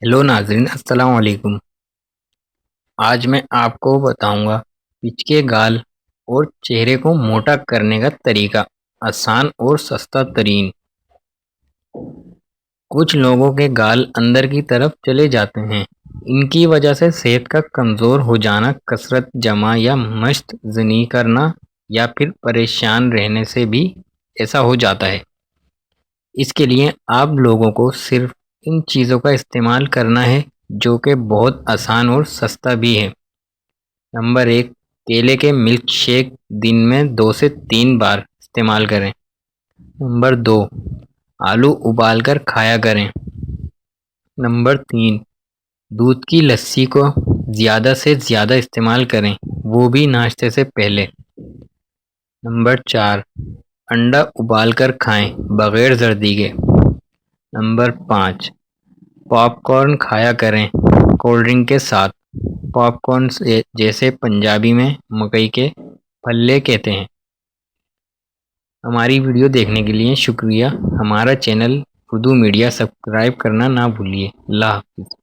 Hello ناظرین، السلام علیکم۔ آج میں آپ کو بتاؤں گا پچ کے گال اور چہرے کو موٹا کرنے کا طریقہ، آسان اور سستا ترین۔ کچھ لوگوں کے گال اندر کی طرف چلے جاتے ہیں، ان کی وجہ سے صحت کا کمزور ہو جانا، کثرت جمع یا مشت زنی کرنا یا پھر پریشان رہنے سے بھی ایسا ہو جاتا ہے۔ اس کے لیے آپ لوگوں کو صرف ان چیزوں کا استعمال کرنا ہے جو کہ بہت آسان اور سستا بھی ہے۔ نمبر 1، کیلے کے ملک شیک دن میں 2 سے 3 بار استعمال کریں۔ نمبر 2، آلو ابال کر کھایا کریں۔ نمبر 3، دودھ کی لسی کو زیادہ سے زیادہ استعمال کریں، وہ بھی ناشتے سے پہلے۔ نمبر 4، انڈا ابال کر کھائیں بغیر زردی کے۔ نمبر 5، پاپ کارن کھایا کریں کولڈ ڈرنک کے ساتھ۔ پاپ کارن جیسے پنجابی میں مکئی کے پھلے کہتے ہیں۔ ہماری ویڈیو دیکھنے کے لیے شکریہ۔ ہمارا چینل اردو میڈیا سبسکرائب کرنا نہ بھولیے۔ اللہ حافظ۔